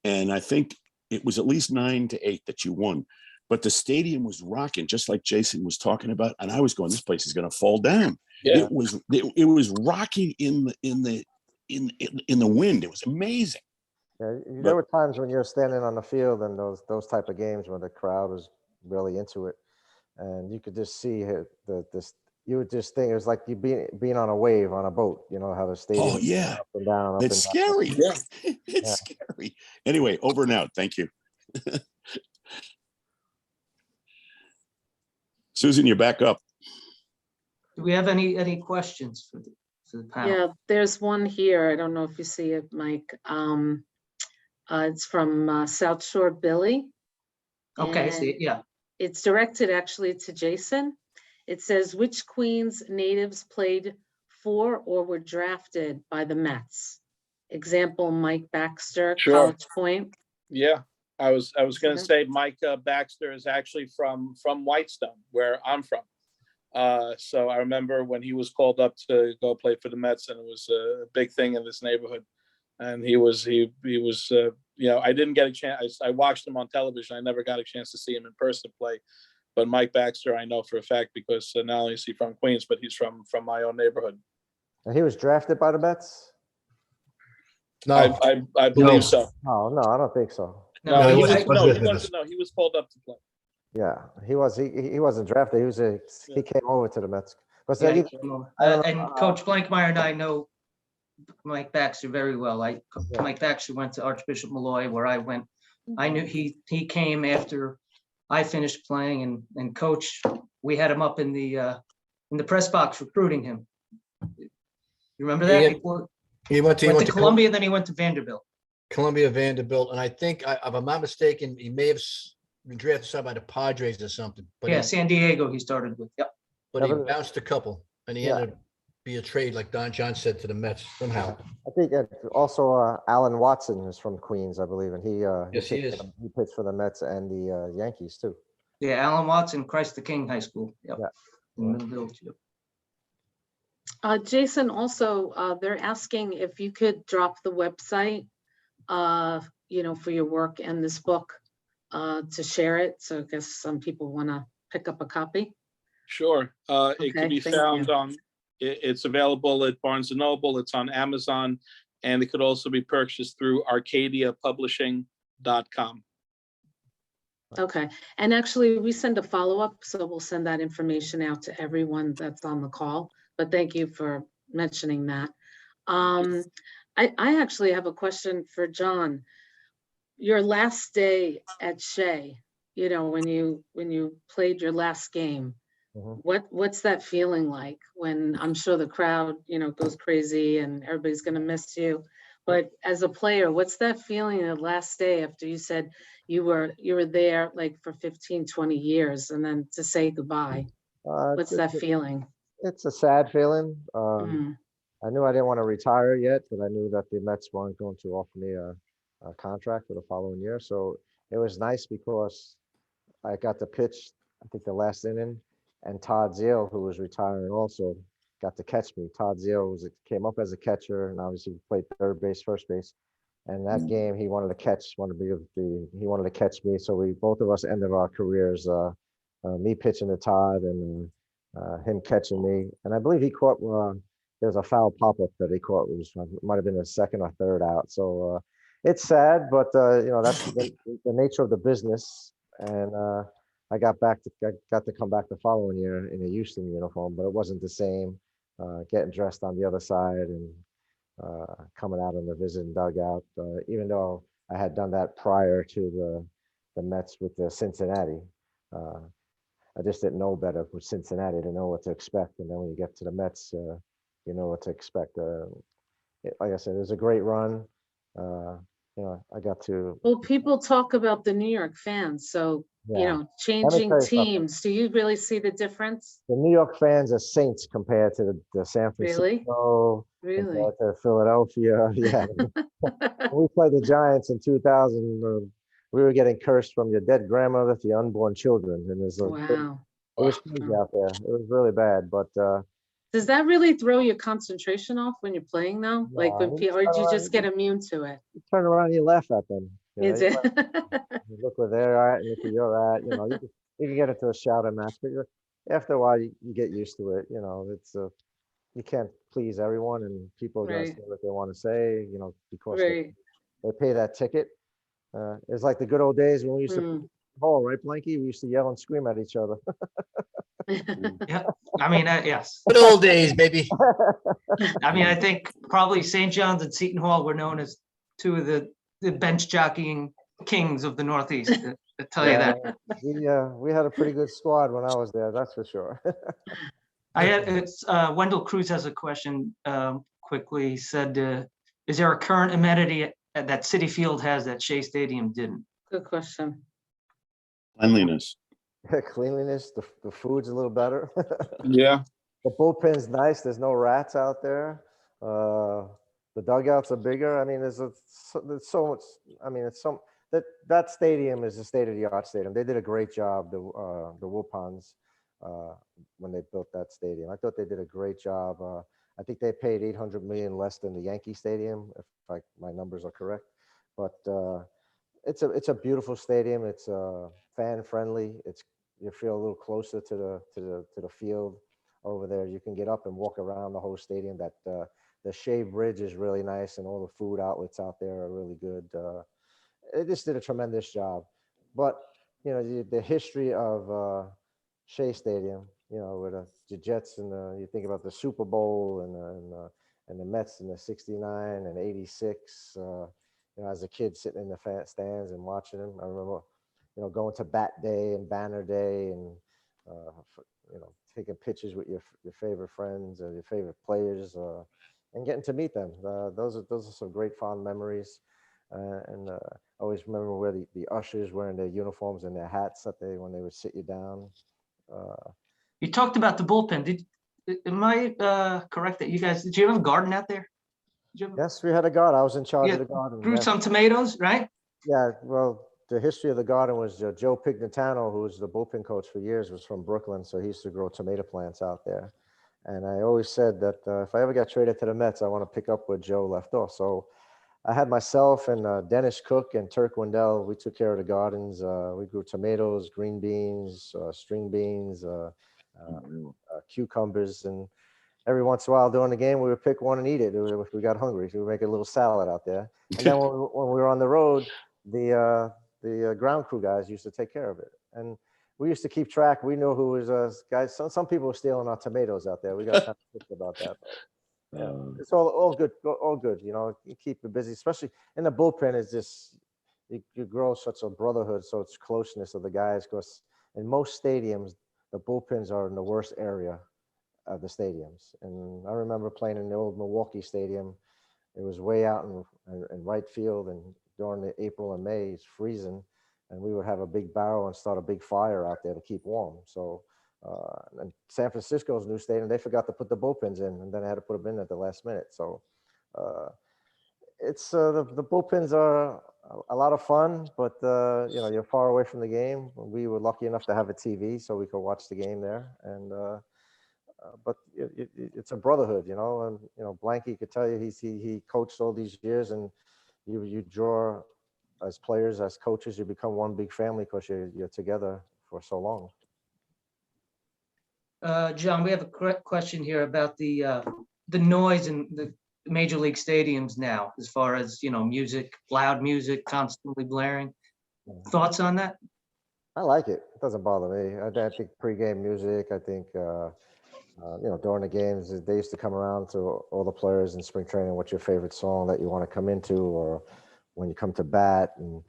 and I think it was at least 9-8 that you won. but the stadium was rocking, just like Jason was talking about. And I was going, this place is going to fall down. Yeah. It was rocking in the wind. It was amazing. Yeah, there were times when you're standing on the field and those type of games when the crowd was really into it, and you could just see this. You would just think it was like you being on a wave on a boat. You know how the stadium Oh is yeah, up and down, up it's and down. scary. Yeah. It's Yeah. scary. Anyway, over and out. Thank you. Susan, you're back up. Do we have any questions for the panel? Yeah, there's one here. I don't know if you see it, Mike. It's from South Shore Billy. Okay, see, and yeah. It's directed actually to Jason. It says, which Queens natives played for or were drafted by the Mets? Example, Mike Baxter, Sure. College Point. Yeah, I was going to Mhm. say Mike Baxter is actually from Whitestone, where I'm from. So I remember when he was called up to go play for the Mets, and it was a big thing in this neighborhood. And he was I didn't get a chance. I watched him on television. I never got a chance to see him in person play. But Mike Baxter, I know for a fact, because not only is he from Queens, but he's from my own neighborhood. And he was drafted by the Mets? No, I believe No. so. Oh no, I don't think so. No, No, he he was wasn't no, he with us. wasn't. No, he was called up to play. Yeah, he wasn't drafted. He came over to the Mets. But Yeah, so he you- came over. I don't know, And Coach Blankmeyer and I know Mike Baxter very well. Yeah. Mike Baxter went to Archbishop Malloy, where I went. I knew he came after I finished playing, and Coach, we had him up in the press box recruiting him. You remember that? Yeah. Before he went went to to Columbia, then he went to Vanderbilt. Columbia, Vanderbilt, and I think, if I'm not mistaken, he may have been drafted some by the Padres or something. But Yeah, he, San Diego he started with. Yep. but he Yeah, but- bounced a couple, and he Yeah. ended up be a trade, like Don John said, to the Mets somehow. I think also Alan Watson is from Queens, I believe, and he Yes, he pitched is. he pitched for the Mets and the Yankees too. Yeah, Alan Watson, Christ the King High School. Yep. Yeah. In Middle Village. Yep. Jason, also, they're asking if you could drop the website, for your work and this book to share it. So I guess some people want to pick up a copy. Sure. It Okay, can be thank found you. on. It's available at Barnes and Noble. It's on Amazon, and it could also be purchased through ArcadiaPublishing.com. Okay, and actually we send a follow-up, so we'll send that information out to everyone that's on the call, but thank you for mentioning that. I actually have a question for John. Your last day at Shea, when you played your last game, Mhm. what's that feeling like when I'm sure the crowd, goes crazy and everybody's gonna miss you? But as a player, what's that feeling the last day after you said you were there like for 15, 20 years and then to say goodbye? What's that feeling? It's a sad feeling. Mm, I knew I didn't want to retire yet, but I knew that the Mets weren't going to offer me a contract for the following year. So it was nice because I got to pitch, I think, the last inning, and Todd Zeal, who was retiring, also got to catch me. Todd Zeal came up as a catcher, and obviously played third base, first base. And that game, he wanted to catch me. So both of us ended our careers, me pitching to Todd and him catching me. And I believe he caught. There's a foul pop-up that he caught. It might have been the second or third out. So it's sad, but that's the nature of the business. And I got to come back the following year in a Houston uniform, but it wasn't the same. Getting dressed on the other side and coming out in the visiting dugout, even though I had done that prior to the Mets with the Cincinnati. I just didn't know better with Cincinnati to know what to expect. And then when you get to the Mets, you know what to expect. Like I said, it was a great run. I got to. Well, people talk about the New York fans, so, Yeah. changing tell you something. teams, do you really see the difference? The New York fans are saints compared to the San Really? Francisco, Really? compared to Philadelphia. Yeah. When we played the Giants in 2000, we were getting cursed from your dead grandmother to your unborn children. And Wow. it was crazy out there. It was really bad. But Does that really throw your concentration off when you're playing though? Like No, or did you just get immune to it? you turn around and you laugh at them. You know, Is it? you look where they're at and look where you're at. You know, you can get into a shouting match, but after a while, you get used to it. You know, it's you can't please everyone, and people are going to Right, say what they want to say. You know, because right. they pay that ticket. It's like the good old days when we used to Mm. hall, right, Blanky? We used to yell and scream at each other. Yeah, I mean, yes. Good old days, baby. I mean, I think probably St. John's and Seton Hall were known as two of the bench jockeying kings of the Northeast. I tell you Yeah, that. we had a pretty good squad when I was there, that's for sure. I had, it's, Wendell Cruz has a question, quickly. He said, is there a current amenity that Citi Field has that Shea Stadium didn't? Good question. Cleanliness. Cleanliness, the food's a little better. Yeah. The bullpen's nice. There's no rats out there. The dugouts are bigger. I mean, there's so much. I mean, that stadium is a state-of-the-art stadium. They did a great job. The Wilpons, when they built that stadium, I thought they did a great job. I think they paid $800 million less than the Yankee Stadium, if my numbers are correct. But it's a beautiful stadium. It's fan friendly. You feel a little closer to the field over there. You can get up and walk around the whole stadium. That the Shea Bridge is really nice, and all the food outlets out there are really good. They just did a tremendous job. But you know, the history of Shea Stadium, you know, with the Jets and you think about the Super Bowl and the Mets in the '69 and '86. You know, as a kid sitting in the stands and watching them, I remember, you know, going to Bat Day and Banner Day and you know, taking pictures with your favorite friends or your favorite players and getting to meet them. Those are some great fond memories. And I always remember where the ushers wearing their uniforms and their hats when they would sit you down. You talked about the bullpen. Am I correct that did you have a garden out there? Yes, we had a garden. I was in charge Yeah, of the garden. grew Yes. some tomatoes, right? Yeah, well, the history of the garden was Joe Pignatano, who was the bullpen coach for years, was from Brooklyn, so he used to grow tomato plants out there. And I always said that if I ever got traded to the Mets, I want to pick up where Joe left off. So I had myself and Dennis Cook and Turk Wendell. We took care of the gardens. We grew tomatoes, green beans, string beans, cucumbers, and every once in a while during the game, we would pick one and eat it if we got hungry. We would make a little salad out there. And then when we were on the road, the ground crew guys used to take care of it. And we used to keep track. We knew who was guys. Some people were stealing our tomatoes out there. We got kind of pissed about that. But, yeah, it's all good. All good. You know, you keep it busy, especially in the bullpen. Is just you grow such a brotherhood, so it's closeness of the guys. Because in most stadiums, the bullpens are in the worst area of the stadiums. And I remember playing in the old Milwaukee Stadium. It was way out in right field, and during the April and May, it's freezing, and we would have a big barrel and start a big fire out there to keep warm. So, and San Francisco's new stadium, they forgot to put the bullpens in, and then I had to put them in at the last minute. So, it's the bullpens are a lot of fun, but you know, you're far away from the game. We were lucky enough to have a TV, so we could watch the game there, and but it's a brotherhood, you know. And you know, Blanky could tell you he coached all these years, and you draw as players, as coaches, you become one big family because you're together for so long. John, we have a question here about the noise in the major league stadiums now, as far as, you know, music, loud music constantly blaring. Thoughts on that? I like it. It doesn't bother me. I think pregame music. I think you know, during the games, they used to come around to all the players in spring training. What's your favorite song that you want to come into, or when you come to bat? And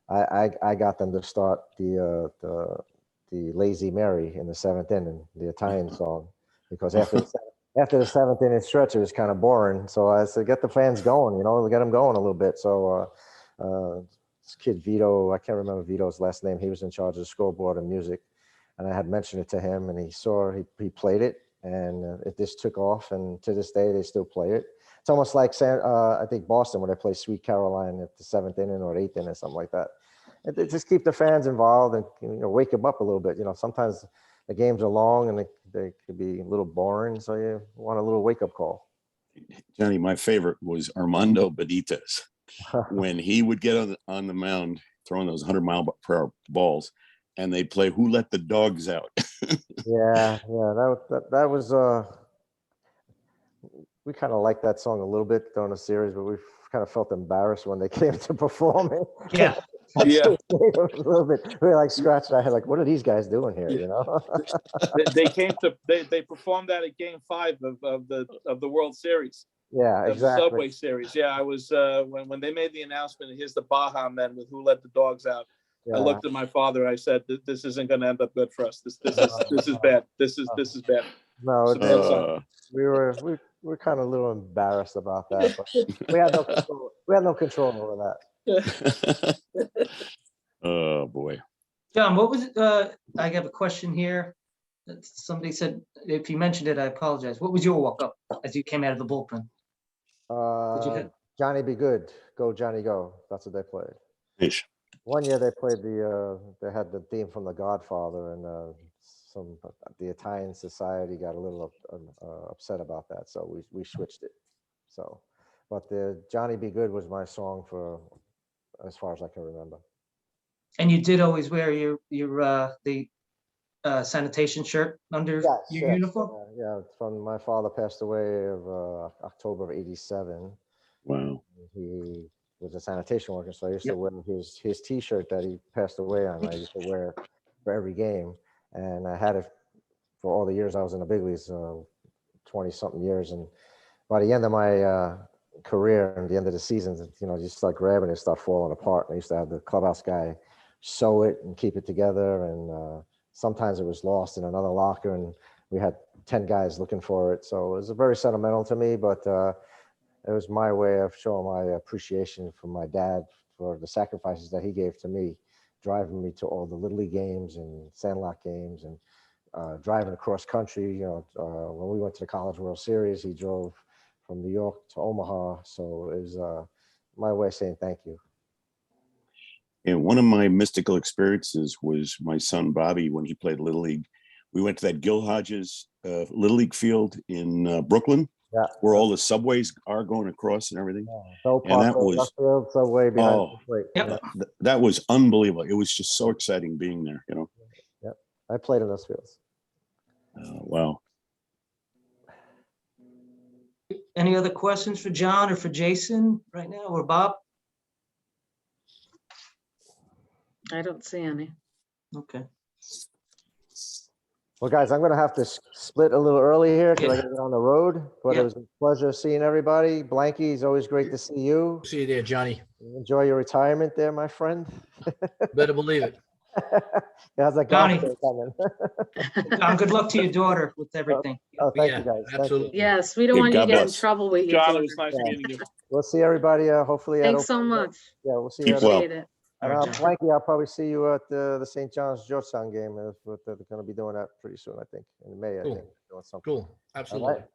I got them to start the Lazy Mary in the seventh inning, the Italian song, because after the seventh inning stretch, it was kind of boring. So I said, get the fans going, you know, get them going a little bit. So this kid Vito, I can't remember Vito's last name. He was in charge of the scoreboard and music, and I had mentioned it to him, and he played it, and it just took off. And to this day, they still play it. It's almost like I think Boston, when they play Sweet Caroline at the seventh inning or eighth inning, something like that. It just keep the fans involved and, you know, wake them up a little bit. You know, sometimes the games are long and they could be a little boring, so you want a little wake up call. Johnny, my favorite was Armando Benitez. when he would get on the mound throwing those 100-mile-per-hour balls, and they'd play "Who Let the Dogs Out." Yeah, that was we kind of liked that song a little bit during the series, but we kind of felt embarrassed when they came to perform it. Yeah. Yeah. A little bit. We were like scratching our head, like, what are these guys doing here? You know? They performed that at Game 5 of the World Series. Yeah, Of the exactly. Subway Series. Yeah, I was when they made the announcement, here's the Baja Men with "Who Let the Dogs Out." Yeah. I looked at my father and I said, "This isn't going to end up good for us. This is bad. This is bad." No, So that's we were kind of a little embarrassed about that, but we had no control. We had no control over that. Oh boy. John, what was it? I have a question here. Somebody said, if you mentioned it, I apologize. What was your walk-up as you came out of the bullpen? Did you hit? Johnny Be Good, Go Johnny Go. That's what they played. Ish. One year they played they had the theme from The Godfather, and the Italian society got a little upset about that, so we switched it. So, but the Johnny Be Good was my song for as far as I can remember. And you did always wear the sanitation shirt under your uniform? Yeah, from my father passed away of October of '87. Wow. He was a sanitation worker, so I used to wear his T-shirt that he passed away on. I used to wear for every game, and I had it for all the years I was in the big leagues, 20-something years. And by the end of my career and the end of the season, you start grabbing it, start falling apart. And I used to have the clubhouse guy sew it and keep it together, and sometimes it was lost in another locker, and we had 10 guys looking for it. So it was very sentimental to me, but it was my way of showing my appreciation for my dad for the sacrifices that he gave to me, driving me to all the Little League games and Sandlot games, and driving across country. When we went to the College World Series, he drove from New York to Omaha. So it was my way of saying thank you. And one of my mystical experiences was my son Bobby when he played Little League. We went to that Gil Hodges Little League field in Brooklyn, where all the subways are going across and everything. And that was subway behind the plate. That was unbelievable. It was just so exciting being there. Yep, I played in those fields. Wow. Any other questions for John or for Jason right now, or Bob? I don't see any. Okay. Well, guys, I'm going to have to split a little early here because I got to get on the road. But it was a pleasure seeing everybody. Blanky, it's always great to see you. See you there, Johnny. Enjoy your retirement there, my friend. Better believe it. How's that Johnny. golf day coming? John, good luck to your daughter with everything. Oh, thank you, guys. Absolutely. Yes, we don't want you to get in trouble with your John, daughter. it was nice meeting you. We'll see everybody hopefully. Thanks so much. Yeah, we'll see you. Appreciate it. Blanky, I'll probably see you at the St. John's Georgetown game. They're going to be doing that pretty soon, I think, in May. I think doing something. Cool. Absolutely. Right.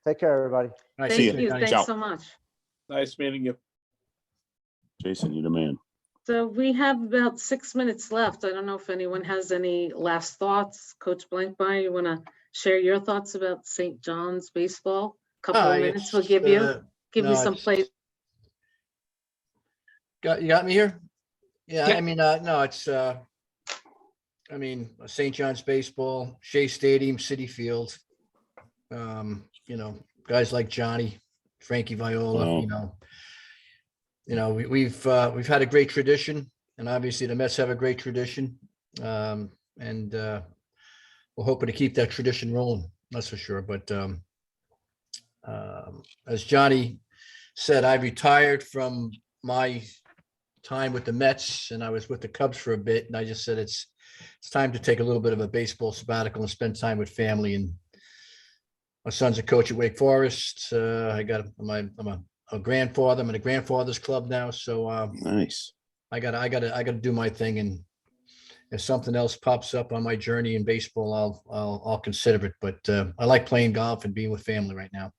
Take care, everybody. All right, Thank see you. Johnny. Thanks so much. Nice meeting you. Jason, you're the man. So we have about 6 minutes left. I don't know if anyone has any last thoughts. Coach Blankmeyer, you want to share your thoughts about St. John's baseball? Couple of minutes we'll give you some play. You got me here? Yeah, I mean, no, it's, St. John's baseball, Shea Stadium, City Field. Guys like Johnny, Frankie Viola, we've had a great tradition, and obviously the Mets have a great tradition. And we're hoping to keep that tradition rolling, that's for sure. But as Johnny said, I retired from my time with the Mets, and I was with the Cubs for a bit, and I just said it's time to take a little bit of a baseball sabbatical and spend time with family. And my son's a coach at Wake Forest. I'm a grandfather. I'm in a grandfather's club now, so Nice. I gotta do my thing, and if something else pops up on my journey in baseball, I'll consider it. But I like playing golf and being with family right now.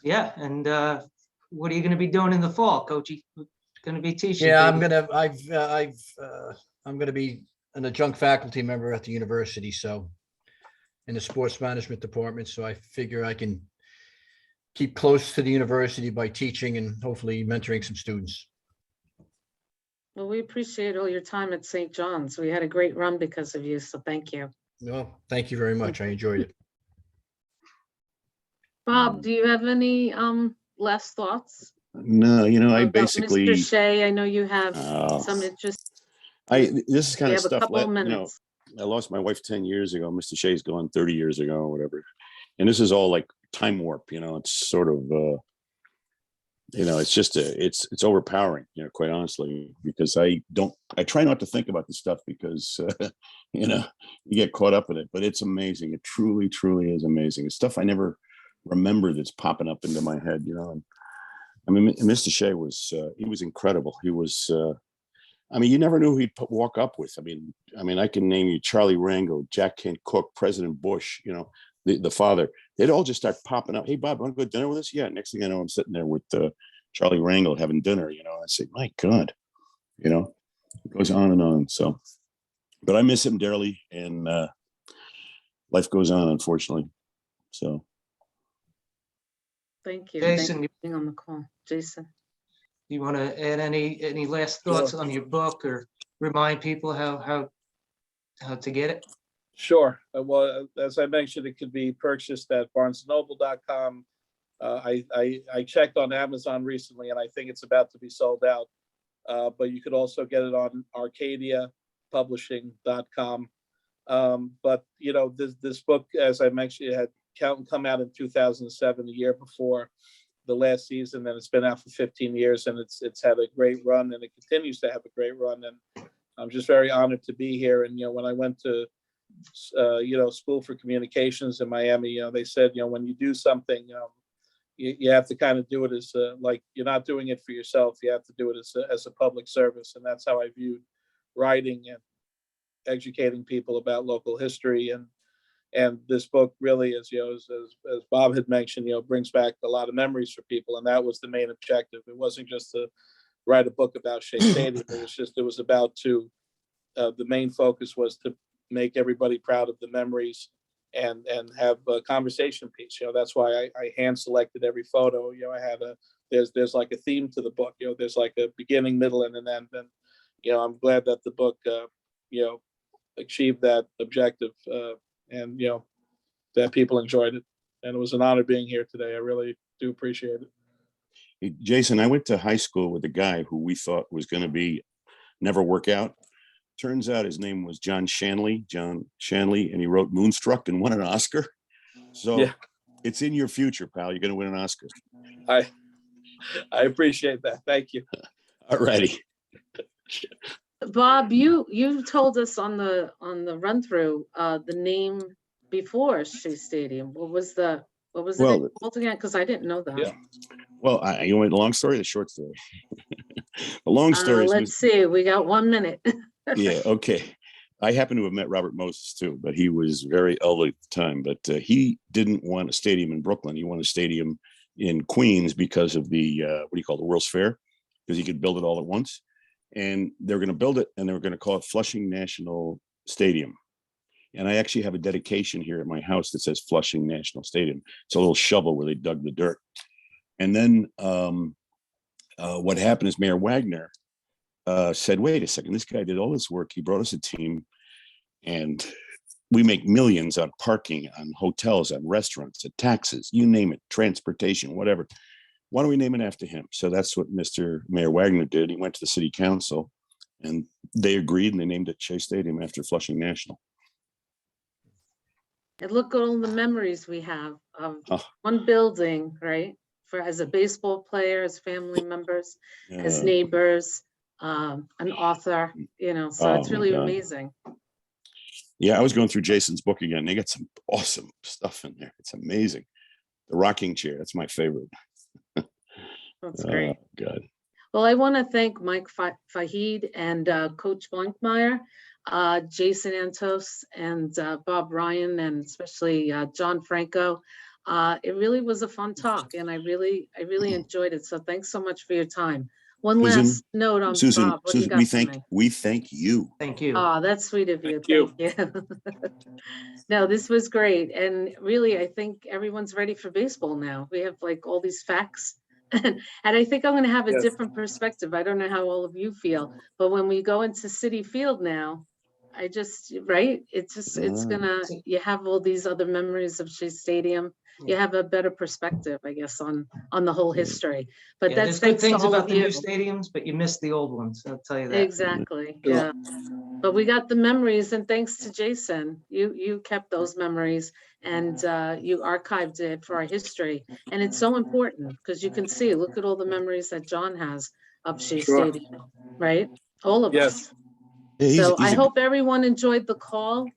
Yeah, and what are you going to be doing in the fall, Coachy? Going to be teaching? Yeah, I'm gonna be an adjunct faculty member at the university, so in the sports management department. So I figure I can keep close to the university by teaching and hopefully mentoring some students. Well, we appreciate all your time at St. John's. We had a great run because of you, so thank you. No, thank you very much. I enjoyed it. Bob, do you have any last thoughts No, I about basically, Mr. Shea? I know you have uh, some interest. this is We kind of have a stuff couple that, of minutes. I lost my wife 10 years ago. Mr. Shea's gone 30 years ago or whatever. And this is all like time warp, it's sort of, it's just it's overpowering, quite honestly, because I try not to think about this stuff because, you get caught up in it, but it's amazing. It truly, truly is amazing. It's stuff I never remember that's popping up into my head, and I mean, Mr. Shea he was incredible. He was, you never knew who he'd walk up with. I mean, I can name you Charlie Rango, Jack Kent Cooke, President Bush, the father. They'd all just start popping up. Hey, Bob, want to go to dinner with us? Yeah. Next thing I know, I'm sitting there with Charlie Rango having dinner, I say, my God, it goes on and on. So, but I miss him dearly, and life goes on, unfortunately. So. Thank you. Jason, Thank you for being on the call. Jason. you want to add any last thoughts on your book, or remind people how to get it? Sure. Well, as I mentioned, it could be purchased at barnesandnoble.com. I checked on Amazon recently, and I think it's about to be sold out. But you could also get it on arcadiapublishing.com. But this book, as I mentioned, it had come out in 2007, the year before the last season, and it's been out for 15 years, and it's had a great run, and it continues to have a great run. And I'm just very honored to be here. And when I went to school for communications in Miami, they said, when you do something, you have to kind of do it as like you're not doing it for yourself. You have to do it as a public service, and that's how I viewed writing and educating people about local history. And this book really is, as Bob had mentioned, brings back a lot of memories for people, and that was the main objective. It wasn't just to write a book about Shea Stadium. It was about the main focus was to make everybody proud of the memories and have a conversation piece. That's why I hand selected every photo. I had there's like a theme to the book. There's like a beginning, middle, and an end. And I'm glad that the book achieved that objective, and that people enjoyed it. And it was an honor being here today. I really do appreciate it. Hey, Jason, I went to high school with a guy who we thought was going to never work out. Turns out his name was John Shanley, and he wrote Moonstruck and won an Oscar. So yeah. It's in your future, pal. You're going to win an Oscar. I appreciate that. Thank you. All righty. Bob, you told us on the run through the name before Shea Stadium. What was it called again? Because I didn't know that. Yeah. Well, you want the long story or the short story? The long story. Let's see. We got 1 minute. Yeah. Okay. I happen to have met Robert Moses too, but he was very elderly at the time. But he didn't want a stadium in Brooklyn. He wanted a stadium in Queens because of the the World's Fair, because he could build it all at once. And they're going to build it, and they were going to call it Flushing National Stadium. And I actually have a dedication here at my house that says Flushing National Stadium. It's a little shovel where they dug the dirt. And then what happened is Mayor Wagner said, wait a second, this guy did all this work. He brought us a team, and we make millions on parking, on hotels, on restaurants, on taxes, you name it, transportation, whatever. Why don't we name it after him? So that's what Mr. Mayor Wagner did. He went to the city council, and they agreed, and they named it Shea Stadium after Flushing National. And look at all the memories we have of one building, right? As a baseball player, as family members, as neighbors, an author, so it's really amazing. Yeah, I was going through Jason's book again. They got some awesome stuff in there. It's amazing. The rocking chair, that's my favorite. That's great. God. Well, I want to thank Mike Fahid and Coach Blankmeyer, Jason Antos, and Bob Ryan, and especially John Franco. It really was a fun talk, and I really enjoyed it. So thanks so much for your time. One last note on Susan, Bob. What do you got for me? We thank you. Thank you. Oh, that's sweet of you. Thank you. No, this was great. And really, I think everyone's ready for baseball now. We have like all these facts And I think I'm going to have a Yes. different perspective. I don't know how all of you feel, but when we go into City Field now, I just, right? It's just, it's gonna, you have all these other memories of Shea Stadium. You have a better perspective, I guess, on the whole history. But Yeah, that's there's good thanks to things all about of the new you. stadiums, but you miss the old ones, I'll tell you that. Exactly, Sure. yeah. But we got the memories, and thanks to Jason, you kept those memories and you archived it for our history. And it's so important because you can see, look at all the memories that John has of Shea Sure. Stadium, right? All of Yes. us. Yeah, So I hope everyone enjoyed the call.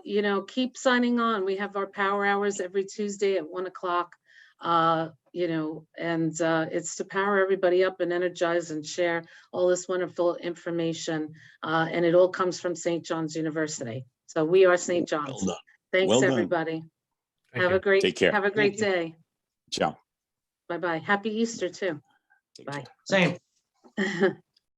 You know, keep signing on. We have our power hours every Tuesday at 1 o'clock. You know, and it's to power everybody up and energize and share all this wonderful information. And it all comes from St. John's University. So we are St. well John's. done. Thanks, Well done. everybody. Thank Have you. a great, Take care. have a great Thank day. Ciao. Bye-bye. Happy Easter too. Take Bye. care. Same.